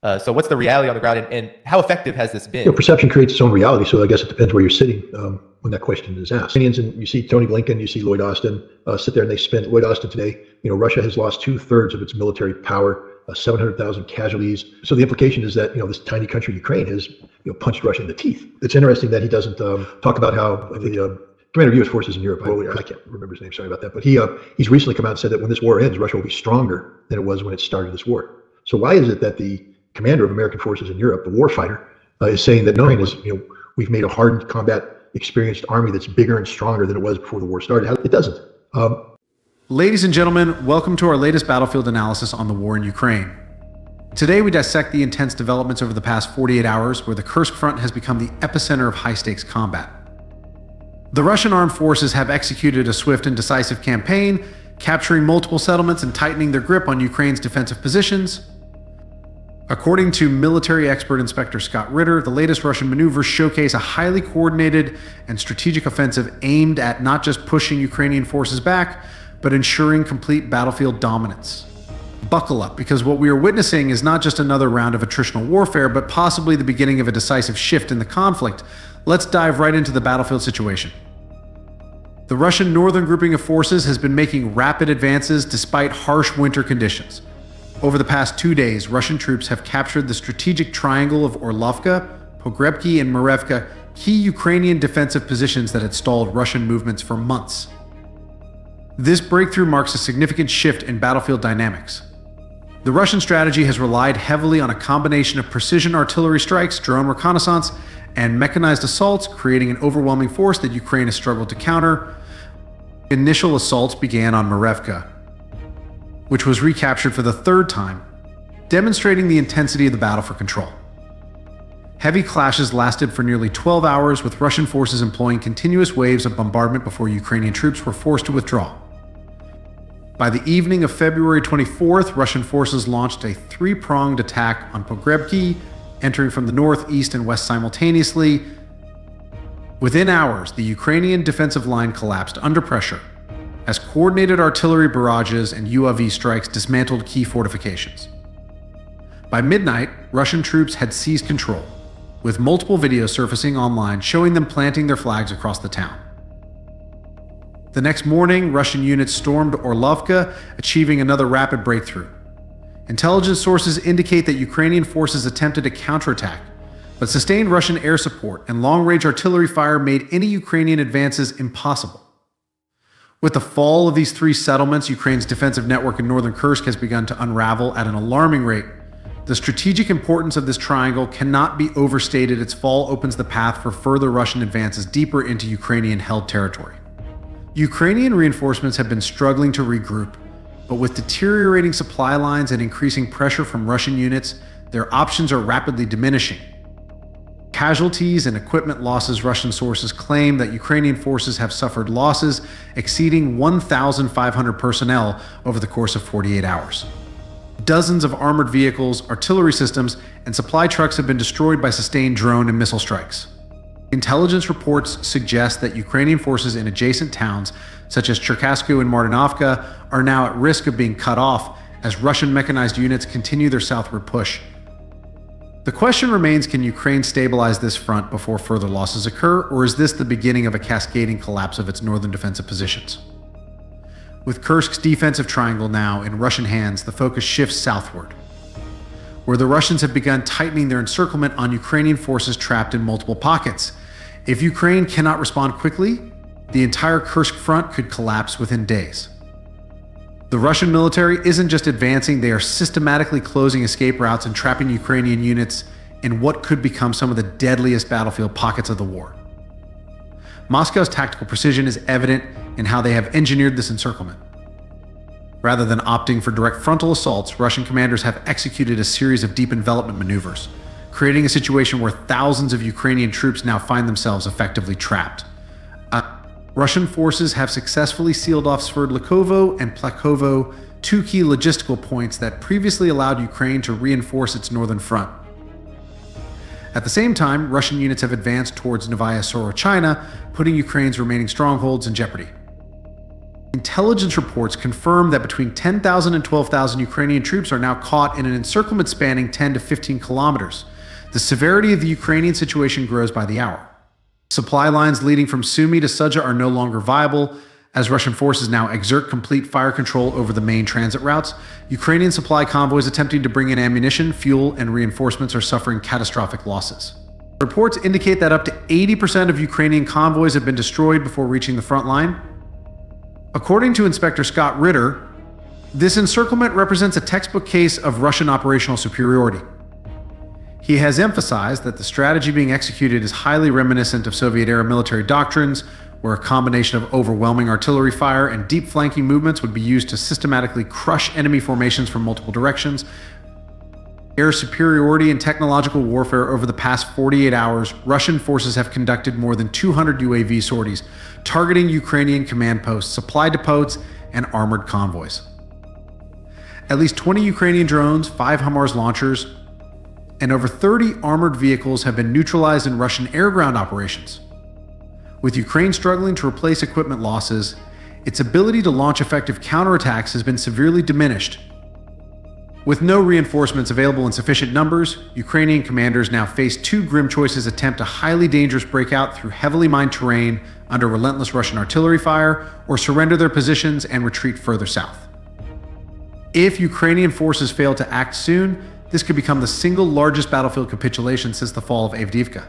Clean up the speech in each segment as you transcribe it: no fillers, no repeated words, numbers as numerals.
So what's the reality on the ground, and how effective has this been? Perception creates its own reality, so I guess it depends where you're sitting when that question is asked. And you see Tony Blinken, you see Lloyd Austin sit there and they spend, Lloyd Austin today, Russia has lost 2/3 of its military power, 700,000 casualties. So the implication is that, this tiny country, Ukraine, has punched Russia in the teeth. It's interesting that he doesn't talk about how the commander of U.S. forces in Europe, I can't remember his name, sorry about that, but he's recently come out and said that when this war ends, Russia will be stronger than it was when it started this war. So why is it that the commander of American forces in Europe, the warfighter, is saying that we've made a hardened combat experienced army that's bigger and stronger than it was before the war started? It doesn't. Ladies and gentlemen, welcome to our latest battlefield analysis on the war in Ukraine. Today we dissect the intense developments over the past 48 hours where the Kursk front has become the epicenter of high-stakes combat. The Russian armed forces have executed a swift and decisive campaign, capturing multiple settlements and tightening their grip on Ukraine's defensive positions. According to military expert Inspector Scott Ritter, the latest Russian maneuvers showcase a highly coordinated and strategic offensive aimed at not just pushing Ukrainian forces back, but ensuring complete battlefield dominance. Buckle up, because what we are witnessing is not just another round of attritional warfare, but possibly the beginning of a decisive shift in the conflict. Let's dive right into the battlefield situation. The Russian northern grouping of forces has been making rapid advances despite harsh winter conditions. Over the past 2 days, Russian troops have captured the strategic triangle of Orlovka, Pogrebki, and Marevka, key Ukrainian defensive positions that had stalled Russian movements for months. This breakthrough marks a significant shift in battlefield dynamics. The Russian strategy has relied heavily on a combination of precision artillery strikes, drone reconnaissance, and mechanized assaults, creating an overwhelming force that Ukraine has struggled to counter. Initial assaults began on Marevka, which was recaptured for the third time, demonstrating the intensity of the battle for control. Heavy clashes lasted for nearly 12 hours, with Russian forces employing continuous waves of bombardment before Ukrainian troops were forced to withdraw. By the evening of February 24th, Russian forces launched a three-pronged attack on Pogrebki, entering from the north, east, and west simultaneously. Within hours, the Ukrainian defensive line collapsed under pressure, as coordinated artillery barrages and UAV strikes dismantled key fortifications. By midnight, Russian troops had seized control, with multiple videos surfacing online showing them planting their flags across the town. The next morning, Russian units stormed Orlovka, achieving another rapid breakthrough. Intelligence sources indicate that Ukrainian forces attempted a counterattack, but sustained Russian air support and long-range artillery fire made any Ukrainian advances impossible. With the fall of these three settlements, Ukraine's defensive network in northern Kursk has begun to unravel at an alarming rate. The strategic importance of this triangle cannot be overstated. Its fall opens the path for further Russian advances deeper into Ukrainian-held territory. Ukrainian reinforcements have been struggling to regroup, but with deteriorating supply lines and increasing pressure from Russian units, their options are rapidly diminishing. Casualties and equipment losses. Russian sources claim that Ukrainian forces have suffered losses exceeding 1,500 personnel over the course of 48 hours. Dozens of armored vehicles, artillery systems, and supply trucks have been destroyed by sustained drone and missile strikes. Intelligence reports suggest that Ukrainian forces in adjacent towns, such as Cherkasku and Martinovka, are now at risk of being cut off as Russian mechanized units continue their southward push. The question remains, can Ukraine stabilize this front before further losses occur, or is this the beginning of a cascading collapse of its northern defensive positions? With Kursk's defensive triangle now in Russian hands, the focus shifts southward, where the Russians have begun tightening their encirclement on Ukrainian forces trapped in multiple pockets. If Ukraine cannot respond quickly, the entire Kursk front could collapse within days. The Russian military isn't just advancing, they are systematically closing escape routes and trapping Ukrainian units in what could become some of the deadliest battlefield pockets of the war. Moscow's tactical precision is evident in how they have engineered this encirclement. Rather than opting for direct frontal assaults, Russian commanders have executed a series of deep envelopment maneuvers, creating a situation where thousands of Ukrainian troops now find themselves effectively trapped. Russian forces have successfully sealed off Sverdlikovo and Plakovo, two key logistical points that previously allowed Ukraine to reinforce its northern front. At the same time, Russian units have advanced towards Novaya Sorochina, putting Ukraine's remaining strongholds in jeopardy. Intelligence reports confirm that between 10,000 and 12,000 Ukrainian troops are now caught in an encirclement spanning 10 to 15 kilometers. The severity of the Ukrainian situation grows by the hour. Supply lines leading from Sumy to Sudzha are no longer viable, as Russian forces now exert complete fire control over the main transit routes. Ukrainian supply convoys attempting to bring in ammunition, fuel, and reinforcements are suffering catastrophic losses. Reports indicate that up to 80% of Ukrainian convoys have been destroyed before reaching the front line. According to Inspector Scott Ritter, this encirclement represents a textbook case of Russian operational superiority. He has emphasized that the strategy being executed is highly reminiscent of Soviet-era military doctrines, where a combination of overwhelming artillery fire and deep flanking movements would be used to systematically crush enemy formations from multiple directions. Air superiority and technological warfare. Over the past 48 hours, Russian forces have conducted more than 200 UAV sorties, targeting Ukrainian command posts, supply depots, and armored convoys. At least 20 Ukrainian drones, 5 HIMARS launchers, and over 30 armored vehicles have been neutralized in Russian air-ground operations. With Ukraine struggling to replace equipment losses, its ability to launch effective counterattacks has been severely diminished. With no reinforcements available in sufficient numbers, Ukrainian commanders now face two grim choices: attempt a highly dangerous breakout through heavily mined terrain under relentless Russian artillery fire, or surrender their positions and retreat further south. If Ukrainian forces fail to act soon, this could become the single largest battlefield capitulation since the fall of Avdiivka.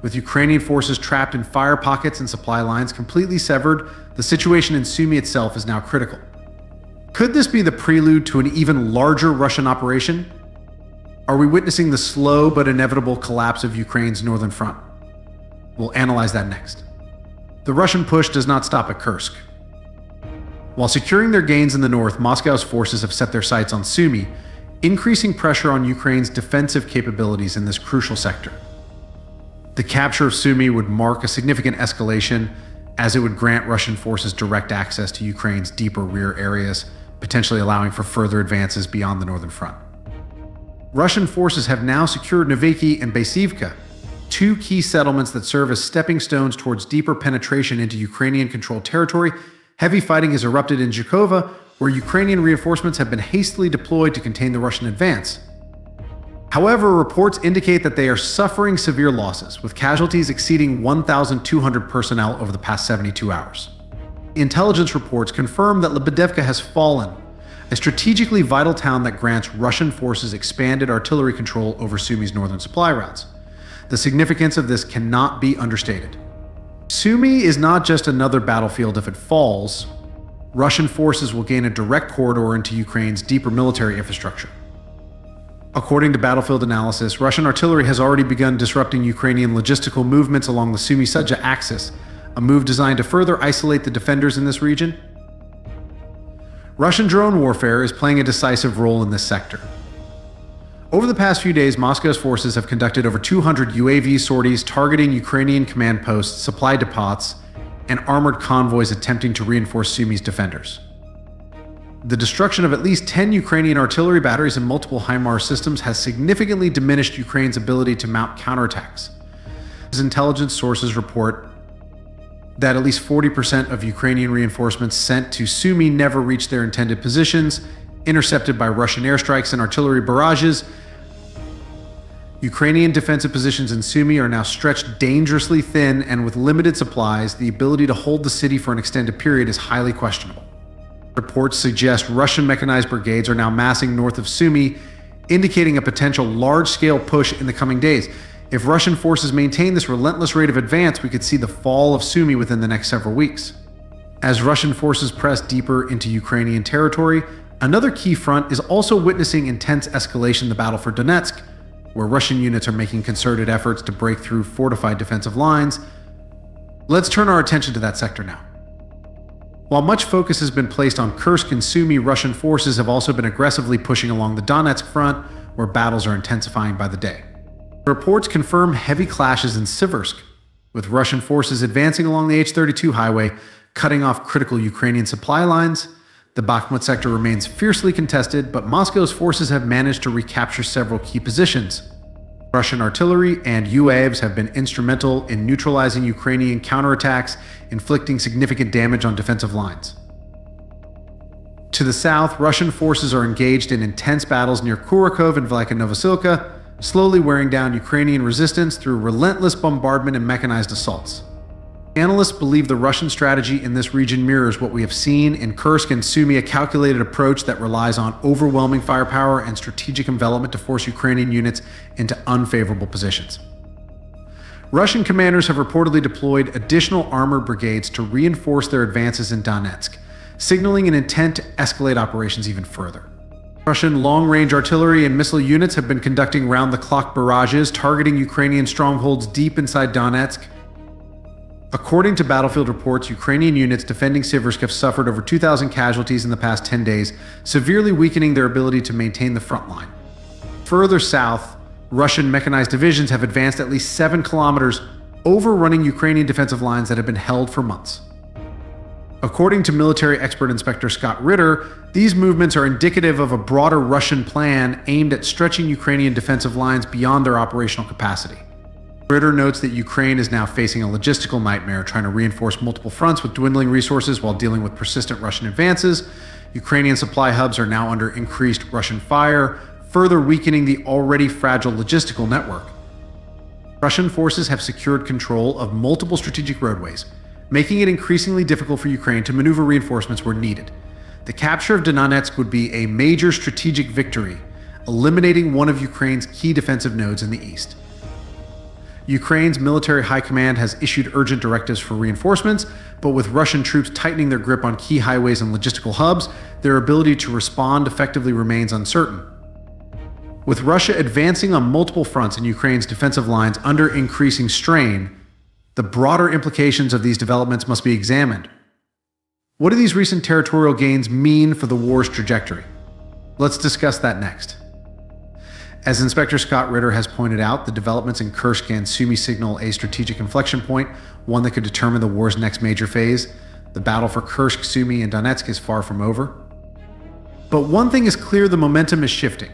With Ukrainian forces trapped in fire pockets and supply lines completely severed, the situation in Sumy itself is now critical. Could this be the prelude to an even larger Russian operation? Are we witnessing the slow but inevitable collapse of Ukraine's northern front? We'll analyze that next. The Russian push does not stop at Kursk. While securing their gains in the north, Moscow's forces have set their sights on Sumy, increasing pressure on Ukraine's defensive capabilities in this crucial sector. The capture of Sumy would mark a significant escalation, as it would grant Russian forces direct access to Ukraine's deeper rear areas, potentially allowing for further advances beyond the northern front. Russian forces have now secured Novaky and Basivka, two key settlements that serve as stepping stones towards deeper penetration into Ukrainian-controlled territory. Heavy fighting has erupted in Zhukova, where Ukrainian reinforcements have been hastily deployed to contain the Russian advance. However, reports indicate that they are suffering severe losses, with casualties exceeding 1,200 personnel over the past 72 hours. Intelligence reports confirm that Lebedevka has fallen, a strategically vital town that grants Russian forces expanded artillery control over Sumy's northern supply routes. The significance of this cannot be understated. Sumy is not just another battlefield. If it falls, Russian forces will gain a direct corridor into Ukraine's deeper military infrastructure. According to battlefield analysis, Russian artillery has already begun disrupting Ukrainian logistical movements along the Sumy-Sudzha axis, a move designed to further isolate the defenders in this region. Russian drone warfare is playing a decisive role in this sector. Over the past few days, Moscow's forces have conducted over 200 UAV sorties targeting Ukrainian command posts, supply depots, and armored convoys attempting to reinforce Sumy's defenders. The destruction of at least 10 Ukrainian artillery batteries and multiple HIMARS systems has significantly diminished Ukraine's ability to mount counterattacks. As intelligence sources report that at least 40% of Ukrainian reinforcements sent to Sumy never reached their intended positions, intercepted by Russian airstrikes and artillery barrages. Ukrainian defensive positions in Sumy are now stretched dangerously thin, and with limited supplies, the ability to hold the city for an extended period is highly questionable. Reports suggest Russian mechanized brigades are now massing north of Sumy, indicating a potential large-scale push in the coming days. If Russian forces maintain this relentless rate of advance, we could see the fall of Sumy within the next several weeks. As Russian forces press deeper into Ukrainian territory, another key front is also witnessing intense escalation in the battle for Donetsk, where Russian units are making concerted efforts to break through fortified defensive lines. Let's turn our attention to that sector now. While much focus has been placed on Kursk and Sumy, Russian forces have also been aggressively pushing along the Donetsk front, where battles are intensifying by the day. Reports confirm heavy clashes in Siversk, with Russian forces advancing along the H-32 highway, cutting off critical Ukrainian supply lines. The Bakhmut sector remains fiercely contested, but Moscow's forces have managed to recapture several key positions. Russian artillery and UAVs have been instrumental in neutralizing Ukrainian counterattacks, inflicting significant damage on defensive lines. To the south, Russian forces are engaged in intense battles near Kurakov and Velika Novosilka, slowly wearing down Ukrainian resistance through relentless bombardment and mechanized assaults. Analysts believe the Russian strategy in this region mirrors what we have seen in Kursk and Sumy, a calculated approach that relies on overwhelming firepower and strategic envelopment to force Ukrainian units into unfavorable positions. Russian commanders have reportedly deployed additional armored brigades to reinforce their advances in Donetsk, signaling an intent to escalate operations even further. Russian long-range artillery and missile units have been conducting round-the-clock barrages targeting Ukrainian strongholds deep inside Donetsk. According to battlefield reports, Ukrainian units defending Siversk have suffered over 2,000 casualties in the past 10 days, severely weakening their ability to maintain the front line. Further south, Russian mechanized divisions have advanced at least 7 kilometers, overrunning Ukrainian defensive lines that have been held for months. According to military expert Inspector Scott Ritter, these movements are indicative of a broader Russian plan aimed at stretching Ukrainian defensive lines beyond their operational capacity. Ritter notes that Ukraine is now facing a logistical nightmare, trying to reinforce multiple fronts with dwindling resources while dealing with persistent Russian advances. Ukrainian supply hubs are now under increased Russian fire, further weakening the already fragile logistical network. Russian forces have secured control of multiple strategic roadways, making it increasingly difficult for Ukraine to maneuver reinforcements where needed. The capture of Donetsk would be a major strategic victory, eliminating one of Ukraine's key defensive nodes in the east. Ukraine's military high command has issued urgent directives for reinforcements, but with Russian troops tightening their grip on key highways and logistical hubs, their ability to respond effectively remains uncertain. With Russia advancing on multiple fronts in Ukraine's defensive lines under increasing strain, the broader implications of these developments must be examined. What do these recent territorial gains mean for the war's trajectory? Let's discuss that next. As Inspector Scott Ritter has pointed out, the developments in Kursk and Sumy signal a strategic inflection point, one that could determine the war's next major phase. The battle for Kursk, Sumy, and Donetsk is far from over. But one thing is clear: the momentum is shifting.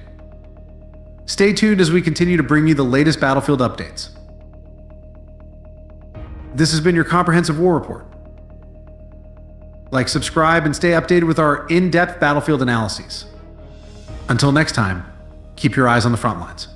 Stay tuned as we continue to bring you the latest battlefield updates. This has been your comprehensive war report. Like, subscribe, and stay updated with our in-depth battlefield analyses. Until next time, keep your eyes on the front lines.